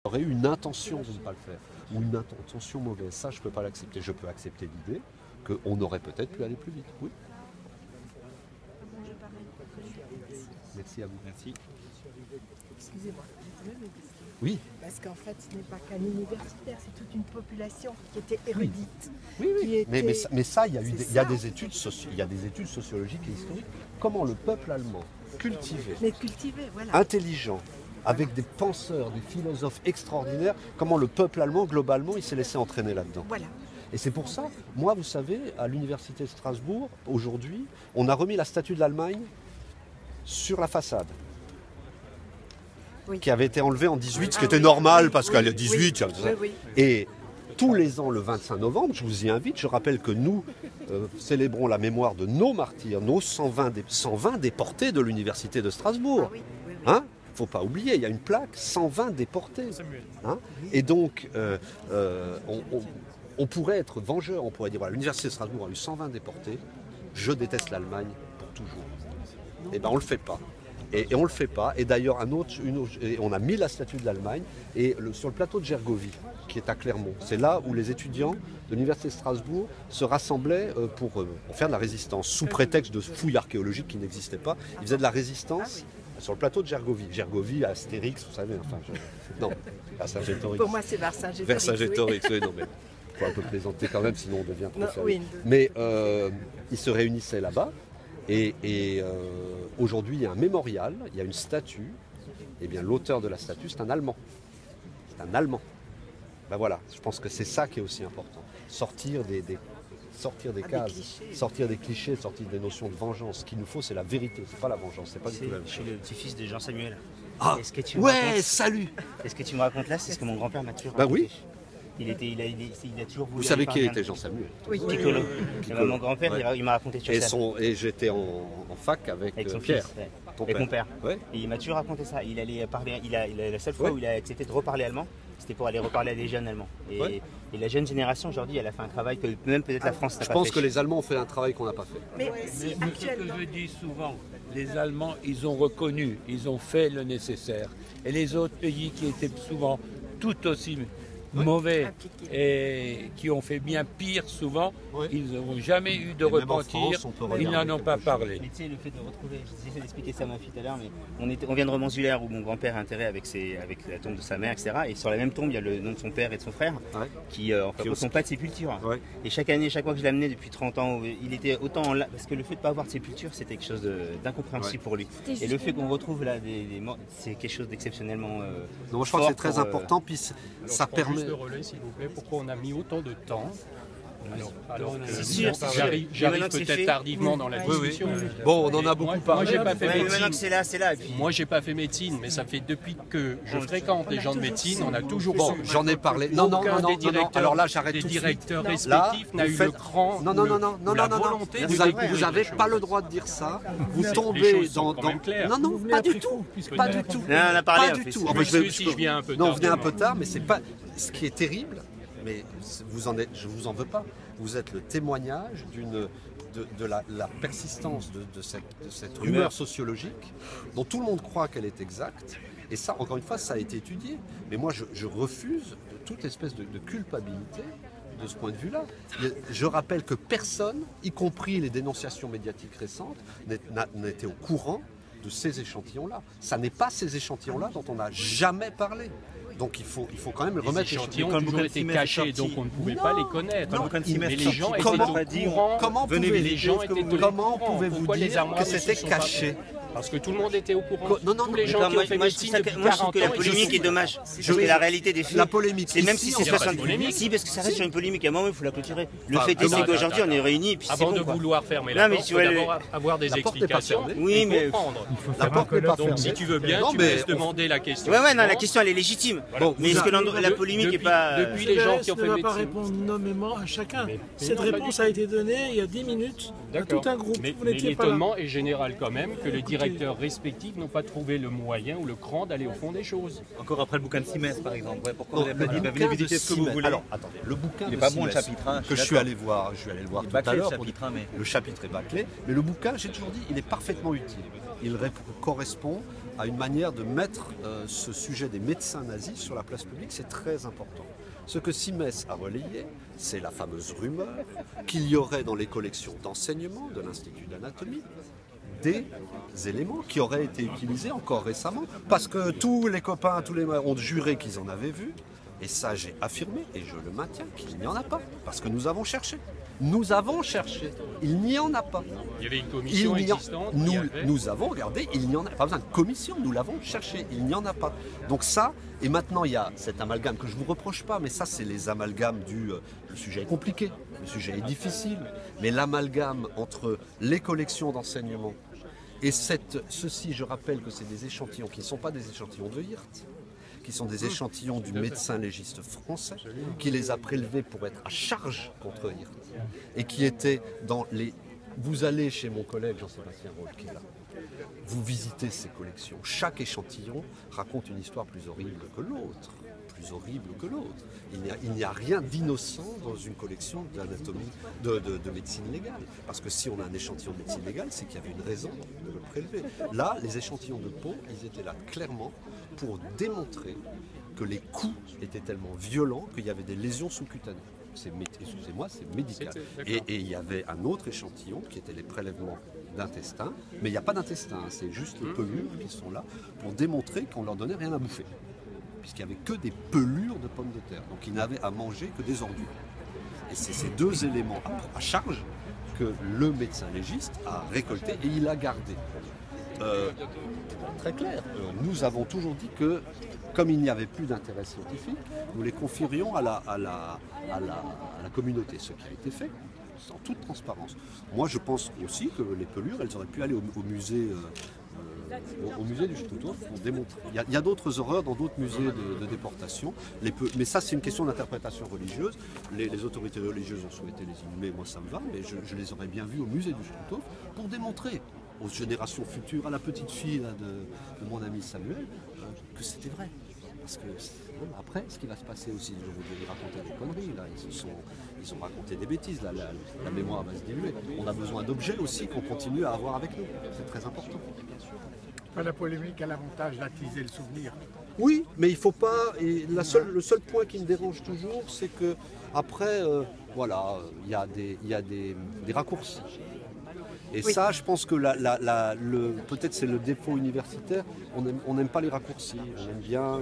aurait eu une intention de ne pas le faire, ou une intention mauvaise. Ça, je ne peux pas l'accepter. Je peux accepter l'idée qu'on aurait peut-être pu aller plus vite. Oui. Merci à vous. Merci. Excusez-moi, j'ai quand même une question. Oui. Parce qu'en fait, ce n'est pas qu'un universitaire, c'est toute une population qui était érudite. Oui, oui. Qui était... Mais ça, il y a des études sociologiques et historiques. Comment le peuple allemand, cultivé, voilà. intelligent, avec des penseurs, des philosophes extraordinaires, comment le peuple allemand, globalement, il s'est laissé entraîner là-dedans. Voilà. Et c'est pour ça, moi, vous savez, à l'université de Strasbourg, aujourd'hui, on a remis la statue de l'Allemagne sur la façade. Oui. Qui avait été enlevée en 18, ce qui était normal, parce qu'elle est 18. Oui. Et tous les ans, le 25 novembre, je vous y invite, je rappelle que nous célébrons la mémoire de nos martyrs, nos 120 déportés de l'université de Strasbourg. Ah oui. Hein ? Il ne faut pas oublier, il y a une plaque, 120 déportés. Hein ? Et donc, on pourrait être vengeur, on pourrait dire, voilà, l'université de Strasbourg a eu 120 déportés, je déteste l'Allemagne pour toujours. Eh bien, on ne le fait pas. Et on ne le fait pas. Et d'ailleurs, on a mis la statue de l'Allemagne sur le plateau de Gergovie, qui est à Clermont. C'est là où les étudiants de l'Université de Strasbourg se rassemblaient pour faire de la résistance, sous prétexte de fouilles archéologiques qui n'existaient pas. Ils faisaient de la résistance sur le plateau de Gergovie. Gergovie, Astérix, vous savez. Non, Vercingétorix. Pour moi, c'est Vercingétorix. Vercingétorix, oui, non, mais il faut un peu plaisanter quand même, sinon on devient trop sérieux. Oui. Mais ils se réunissaient là-bas. Et aujourd'hui, il y a un mémorial, il y a une statue. Eh bien, l'auteur de la statue, c'est un Allemand. C'est un Allemand. Ben voilà, je pense que c'est ça qui est aussi important. Sortir des cases, sortir des clichés, sortir des notions de vengeance. Ce qu'il nous faut, c'est la vérité. C'est pas la vengeance. C'est pas du tout la Je suis le petit-fils de Jean Samuel. Ah, salut. Et ce que tu me racontes là, c'est ce que mon grand-père m'a toujours raconté. Oui. Il a toujours voulu. Vous savez qui était Jean Samuel? Oui. Piccolo. Mon grand-père, il m'a raconté sur ça. Et j'étais en fac avec son Pierre. Fils, avec mon père. Ouais. Et il m'a toujours raconté ça. Il allait parler. La seule fois où il a accepté de reparler allemand, c'était pour aller reparler à des jeunes allemands. Et la jeune génération aujourd'hui, elle a fait un travail que même peut-être la France n'a pas fait. Je pense que les Allemands ont fait un travail qu'on n'a pas fait. Mais si actuellement. Ce que je dis souvent, les Allemands, ils ont reconnu, ils ont fait le nécessaire. Et les autres pays qui étaient souvent tout aussi mauvais et qui ont fait bien pire souvent, ils n'ont jamais eu de repentir, ils n'en ont pas parlé. Mais tu sais, le fait de retrouver, j'essaie d'expliquer ça à ma fille tout à l'heure, mais on vient de Romans-Zulaire où mon grand-père est enterré avec la tombe de sa mère, etc. Et sur la même tombe, il y a le nom de son père et de son frère qui ne sont pas de sépulture. Et chaque année, chaque fois que je l'amenais depuis 30 ans, il était autant en parce que le fait de ne pas avoir de sépulture, c'était quelque chose d'incompréhensible pour lui. Et le fait qu'on retrouve là des morts, c'est quelque chose d'exceptionnellement. Donc je crois que c'est très important, puis ça permet. Juste le relais, s'il vous plaît, pourquoi on a mis autant de temps? Alors j'arrive peut-être tardivement dans la discussion. Bon, on en a beaucoup parlé. Moi, j'ai pas fait médecine. Maintenant que c'est là. Et puis... Moi, j'ai pas fait médecine, mais ça fait depuis que je fréquente les gens de médecine, on a toujours su. J'en ai parlé. Non. Alors là, j'arrête tout de suite. Les directeurs respectifs n'a eu le cran. Non. Vous n'avez pas le droit de dire ça. Vous tombez dans. Non, pas du tout. Pas du tout. On a parlé. Pas du tout. Si je viens un peu tard. Non, vous venez un peu tard, mais c'est pas. Ce qui est terrible. Mais je vous en veux pas. Vous êtes le témoignage de la persistance de cette rumeur sociologique dont tout le monde croit qu'elle est exacte. Et ça, encore une fois, ça a été étudié. Mais moi, je refuse toute espèce de culpabilité de ce point de vue-là. Je rappelle que personne, y compris les dénonciations médiatiques récentes, n'était au courant de ces échantillons-là. Ça n'est pas ces échantillons-là dont on n'a jamais parlé. Donc il faut quand même le remettre. Les échantillons ont toujours été cachés, donc on ne pouvait pas les connaître. Mais les gens étaient au courant. Comment pouvez-vous dire que c'était caché? Parce que tout le monde était au courant. Non, tous les gens qui ont fait médecine depuis 40 ans. Moi, je trouve que la polémique est dommage. Je trouve que la réalité des faits. La polémique. Et même si c'est pas sur une polémique. Si, parce que ça reste sur une polémique. À un moment, il faut la clôturer. Le fait est qu'aujourd'hui, on est réunis. Puis avant de vouloir fermer la porte, il faut d'abord avoir des explications. Oui, mais. La porte n'est pas fermée. Donc si tu veux bien, tu me laisses demander la question. Ouais, non, la question, elle est légitime. Mais est-ce que la polémique n'est pas. Depuis les gens qui ont fait médecine. Ne va pas médecine. répondre nommément à chacun. Cette réponse a été donnée il y a 10 minutes à tout un groupe. Mais l'étonnement est général quand même que les directeurs directeurs respectifs n'ont pas trouvé le moyen ou le cran d'aller au fond des choses. Encore après le bouquin de Simès, par exemple. Ouais, pourquoi Non, vous n'avez pas dit venez visiter ce que vous voulez. Alors, attendez, le bouquin il n'est de pas bon le Simès, chapitre 1, que je suis allé le voir tout à l'heure. Le chapitre est bâclé, mais le bouquin, j'ai toujours dit, il est parfaitement utile. Il correspond à une manière de mettre ce sujet des médecins nazis sur la place publique, c'est très important. Ce que Simès a relayé, c'est la fameuse rumeur qu'il y aurait dans les collections d'enseignement de l'Institut d'anatomie des éléments qui auraient été utilisés encore récemment, parce que tous les copains, tous les ont juré qu'ils en avaient vu, et ça j'ai affirmé, et je le maintiens, qu'il n'y en a pas, parce que nous avons cherché. Nous avons cherché, il n'y en a pas. Il y avait une commission existante. Nous avons regardé, il n'y en a pas besoin de commission, nous l'avons cherché, il n'y en a pas. Donc ça, et maintenant il y a cet amalgame que je ne vous reproche pas, mais ça c'est les amalgames le sujet est compliqué, le sujet est difficile, mais l'amalgame entre les collections d'enseignement et ceci, je rappelle que c'est des échantillons qui ne sont pas des échantillons de Hirt, qui sont des échantillons du médecin légiste français, qui les a prélevés pour être à charge contre Hirt, et qui étaient dans les... Vous allez chez mon collègue Jean-Sébastien Roll, qui est là, vous visitez ces collections, chaque échantillon raconte une histoire plus horrible que l'autre. Plus horrible que l'autre. Il n'y a rien d'innocent dans une collection d'anatomie, de médecine légale. Parce que si on a un échantillon de médecine légale, c'est qu'il y avait une raison de le prélever. Là, les échantillons de peau, ils étaient là clairement pour démontrer que les coups étaient tellement violents qu'il y avait des lésions sous-cutanées. Excusez-moi, c'est médical. Et il y avait un autre échantillon qui était les prélèvements d'intestin, mais il n'y a pas d'intestin, c'est juste les pelures qui sont là pour démontrer qu'on leur donnait rien à bouffer. Puisqu'il n'y avait que des pelures de pommes de terre. Donc ils n'avaient à manger que des ordures. Et c'est ces deux éléments à charge que le médecin légiste a récolté et il a gardé. Très clair, nous avons toujours dit que, comme il n'y avait plus d'intérêt scientifique, nous les confierions à la communauté, ce qui a été fait, en toute transparence. Moi je pense aussi que les pelures, elles auraient pu aller au musée... au musée du Stutthof pour démontrer. Il y a d'autres horreurs dans d'autres musées de déportation, mais ça c'est une question d'interprétation religieuse. Les autorités religieuses ont souhaité les inhumer, moi ça me va, mais je les aurais bien vus au musée du Stutthof pour démontrer aux générations futures, à la petite fille là, de mon ami Samuel, que c'était vrai. Parce que après, ce qui va se passer aussi, je vais raconter des conneries, là, ils ont raconté des bêtises, là, la mémoire va se diluer. On a besoin d'objets aussi qu'on continue à avoir avec nous, c'est très important. La polémique a l'avantage d'attiser le souvenir. Oui, mais il ne faut pas. Et le seul point qui me dérange toujours, c'est que après, voilà, il y a des raccourcis. Et oui. Ça, je pense que peut-être c'est le défaut universitaire. On n'aime pas les raccourcis. On aime bien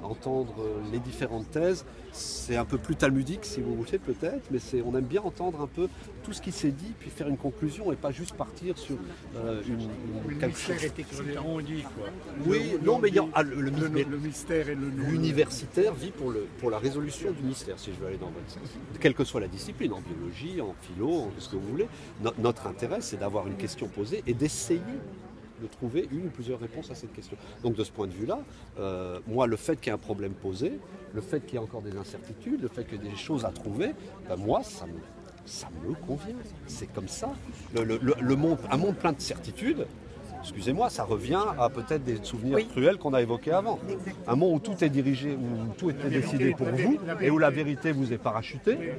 entendre les différentes thèses. C'est un peu plus talmudique, si vous voulez, peut-être, mais on aime bien entendre un peu tout ce qui s'est dit, puis faire une conclusion et pas juste partir sur quelque chose. On dit quoi. Oui, non, mais le mystère et l'universitaire vit pour la résolution du mystère, si je veux aller dans votre sens. Quelle que soit la discipline, en biologie, en philo, en ce que vous voulez, notre intérêt, c'est d'avoir une question posée et d'essayer de trouver une ou plusieurs réponses à cette question. Donc de ce point de vue-là, moi, le fait qu'il y ait un problème posé, le fait qu'il y ait encore des incertitudes, le fait qu'il y ait des choses à trouver, moi, ça me convient. C'est comme ça. Un monde plein de certitudes, excusez-moi, ça revient à peut-être des souvenirs cruels qu'on a évoqués avant. Exactement. Un monde où tout est dirigé, où tout était décidé pour vous, et où la vérité vous est parachutée.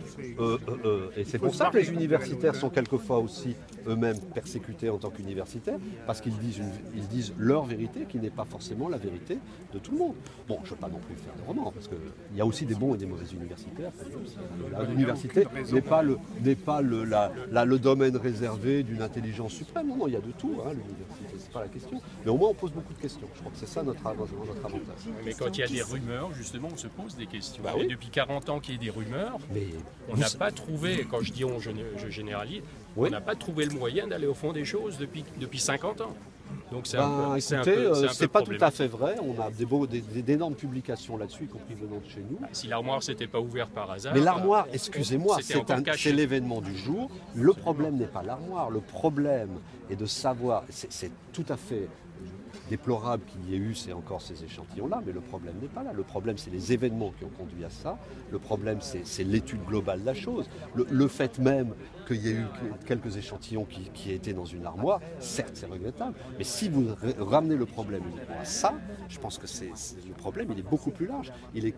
Et c'est pour ça que les universitaires sont quelquefois aussi eux-mêmes persécutés en tant qu'universitaires, parce qu'ils disent leur vérité, qui n'est pas forcément la vérité de tout le monde. Bon, je ne veux pas non plus faire de roman, parce qu'il y a aussi des bons et des mauvais universitaires. L'université n'est pas le domaine réservé d'une intelligence suprême. Non, il y a de tout, hein, l'université. C'est pas la question, mais au moins on pose beaucoup de questions. Je crois que c'est ça notre avantage. Mais quand il y a des rumeurs, justement, on se pose des questions. Bah et depuis 40 ans qu'il y a des rumeurs, on n'a pas trouvé, quand je dis on, je généralise, on n'a pas trouvé le moyen d'aller au fond des choses depuis 50 ans. Donc c'est c'est pas tout à fait vrai. On a d'énormes publications là-dessus, y compris venant de chez nous. Si l'armoire s'était pas ouverte par hasard. Mais l'armoire, excusez-moi, c'est l'événement du jour. Le problème n'est pas l'armoire. Le problème est de savoir. C'est tout à fait déplorable qu'il y ait eu ces échantillons-là, mais le problème n'est pas là. Le problème, c'est les événements qui ont conduit à ça. Le problème, c'est l'étude globale de la chose. Le fait même qu'il y ait eu quelques échantillons qui aient été dans une armoire, certes, c'est regrettable. Mais si vous ramenez le problème à ça, je pense que le problème, il est beaucoup plus large.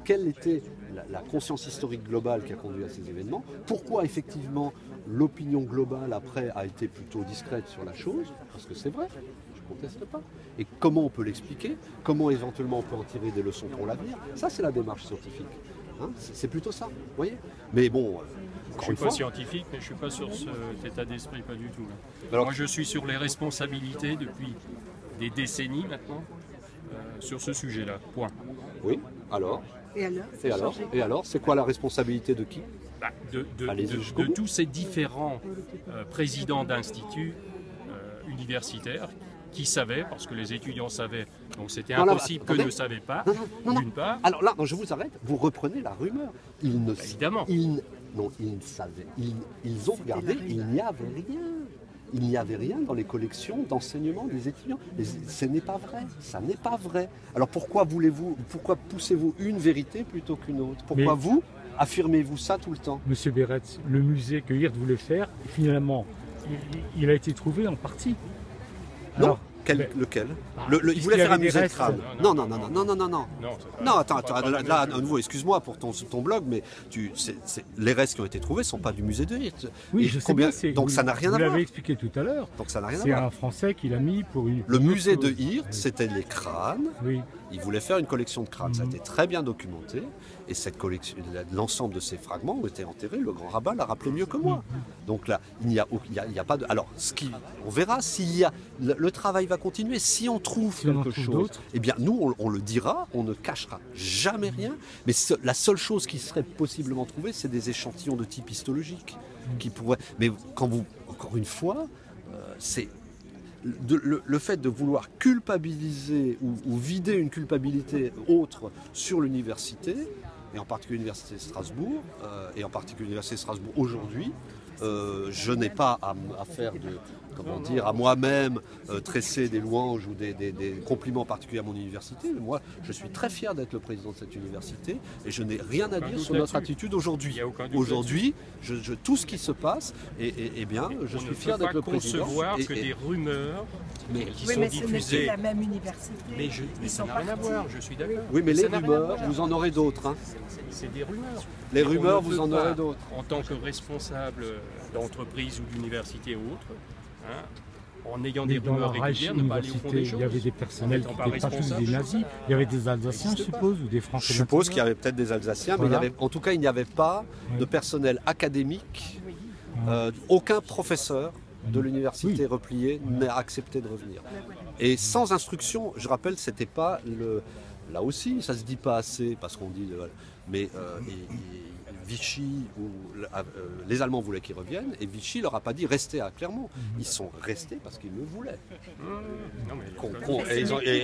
Quelle était la conscience historique globale qui a conduit à ces événements? Pourquoi, effectivement, l'opinion globale, après, a été plutôt discrète sur la chose? Parce que c'est vrai. Je ne conteste pas. Et comment on peut l'expliquer? Comment éventuellement on peut en tirer des leçons pour l'avenir? Ça, c'est la démarche scientifique. Hein, c'est plutôt ça, vous voyez. Mais bon, je ne suis pas scientifique, mais je ne suis pas sur cet état d'esprit, pas du tout. Alors, moi, je suis sur les responsabilités depuis des décennies maintenant, sur ce sujet-là. Point. Oui, alors? Et alors, c'est quoi la responsabilité de qui? De tous ces différents présidents d'instituts universitaires qui savaient, parce que les étudiants savaient, donc c'était impossible qu'ils ne savaient pas, d'une part. Alors là, je vous arrête, vous reprenez la rumeur. Évidemment. Ils savaient, ils ont regardé, il n'y avait rien. Il n'y avait rien dans les collections d'enseignement des étudiants. Ce n'est pas vrai, ça n'est pas vrai. Alors pourquoi poussez-vous une vérité plutôt qu'une autre? Pourquoi affirmez-vous ça tout le temps? Monsieur Béretz, le musée que Hirt voulait faire, finalement, il a été trouvé en partie. Alors, lequel? Il voulait faire un musée de crâne. Non. Non, attends, là, à nouveau, excuse-moi pour ton blog, mais les restes qui ont été trouvés ne sont pas du musée de Hirt. Oui, je sais bien. Donc ça n'a rien à voir. Vous l'avez expliqué tout à l'heure. Donc ça n'a rien à voir. C'est voir. un Français qui l'a mis pour une... Le musée de Hirt, c'était les crânes. Oui. Il voulait faire une collection de crânes. Ça a été très bien documenté. Et cette collection, l'ensemble de ces fragments ont été enterrés. Le grand rabbin l'a rappelé mieux que moi. Donc là, il n'y a pas de... Alors, on verra s'il y a... Le travail va continuer. Si on trouve quelque chose, eh bien, nous, on le dira. On ne cachera jamais rien. Mais la seule chose qui serait possiblement trouvée, c'est des échantillons de type histologique. Qui pourraient... Mais encore une fois, c'est... Le fait de vouloir culpabiliser ou vider une culpabilité autre sur l'université, et en particulier l'université de Strasbourg, aujourd'hui, je n'ai pas à faire à moi-même tresser des louanges ou des compliments particuliers à mon université. Moi, je suis très fier d'être le président de cette université et je n'ai rien à dire sur notre attitude aujourd'hui. Aujourd'hui, tout ce qui se passe, je suis fier d'être le président. On ne peut pas concevoir que des rumeurs qui sont diffusées. C'est la même université. Mais ça n'a rien à voir, je suis d'accord. Oui, mais les rumeurs, vous en aurez d'autres. Hein. C'est des rumeurs. Les rumeurs, vous en aurez d'autres. En tant que responsable d'entreprise ou d'université ou autre, en ayant des rumeurs régulières, ne pas aller au fond des choses. Il y avait des personnels qui n'étaient pas tous des nazis. Il y avait des Alsaciens, je suppose, ou des Français. Je suppose qu'il y avait peut-être des Alsaciens, mais en tout cas, il n'y avait pas de personnel académique. Aucun professeur de l'université repliée n'a accepté de revenir. Et sans instruction, je rappelle, c'était pas là aussi, ça se dit pas assez parce qu'on dit, mais Vichy ou les Allemands voulaient qu'ils reviennent et Vichy leur a pas dit restez à Clermont. Ils sont restés parce qu'ils le voulaient. Et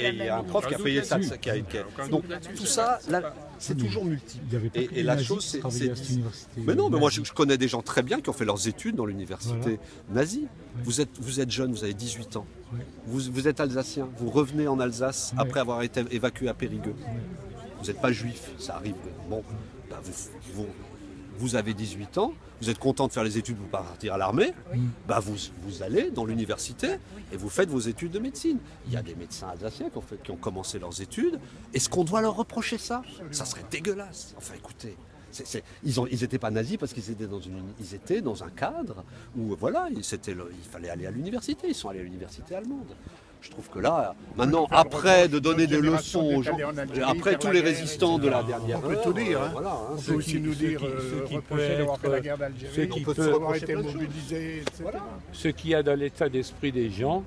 il y a un prof qui a payé ça. Donc tout ça, c'est toujours multiple. Et la chose, c'est mais non, mais moi je connais des gens très bien qui ont fait leurs études dans l'université nazie. Vous êtes jeune, vous avez 18 ans. Vous êtes alsacien, vous revenez en Alsace après avoir été évacué à Périgueux. Vous n'êtes pas juif, ça arrive. Bon, vous avez 18 ans, vous êtes content de faire les études, vous partir à l'armée, vous allez dans l'université et vous faites vos études de médecine. Il y a des médecins alsaciens qui ont commencé leurs études. Est-ce qu'on doit leur reprocher ça? Ça serait dégueulasse. Enfin écoutez, ils n'étaient pas nazis parce qu'ils étaient dans un cadre où il fallait aller à l'université. Ils sont allés à l'université allemande. Je trouve que là, maintenant, après de donner des leçons aux gens, après tous les résistants de la dernière heure, on peut tout dire. On peut aussi nous dire reprocher d'avoir fait la guerre d'Algérie, on peut avoir été mobilisés, etc. Ce qu'il y a dans l'état d'esprit des gens,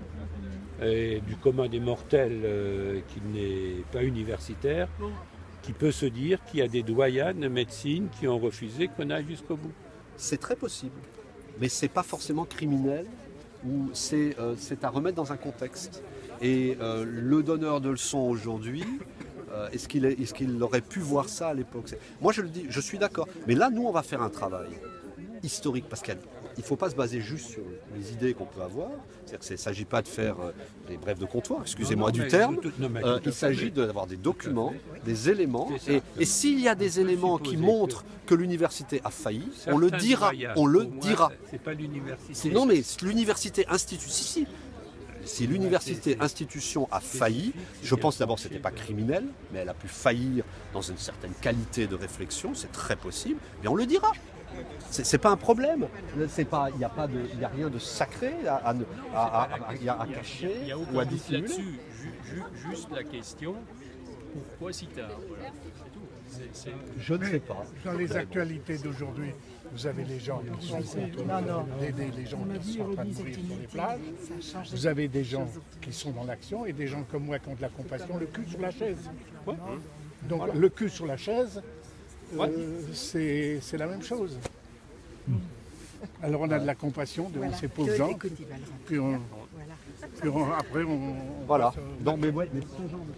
et du commun des mortels qui n'est pas universitaire, qui peut se dire qu'il y a des doyens de médecine qui ont refusé qu'on aille jusqu'au bout. C'est très possible, mais c'est pas forcément criminel. Où c'est à remettre dans un contexte. Et le donneur de leçons aujourd'hui, est-ce qu'il aurait pu voir ça à l'époque? Moi je le dis, je suis d'accord. Mais là, nous, on va faire un travail historique, parce qu'il il ne faut pas se baser juste sur les idées qu'on peut avoir. C'est-à-dire qu'il ne s'agit pas de faire des brèves de comptoir, excusez-moi du terme. Il s'agit d'avoir des documents, des éléments. Et s'il y a des éléments qui montrent que l'université a failli, on le dira. On le dira. C'est pas l'université. Non, mais l'université institution. Si l'université institution a failli, je pense d'abord que ce n'était pas criminel, mais elle a pu faillir dans une certaine qualité de réflexion, c'est très possible, mais on le dira. C'est pas un problème. Il n'y a rien de sacré à cacher Il y a ou à dissimuler. là-dessus, juste la question, pourquoi si tard? Voilà, c'est tout. Je ne sais pas. Dans les actualités d'aujourd'hui, vous avez les gens qui sont contre d'aider les gens qui sont en train de mourir sur les plages. Vous avez des gens qui sont dans l'action et des gens comme moi qui ont de la compassion, le cul sur la chaise. Donc voilà. Le cul sur la chaise, c'est la même chose. Alors on a de la compassion devant ces pauvres gens, puis après on... Voilà. Donc, mais ce genre de...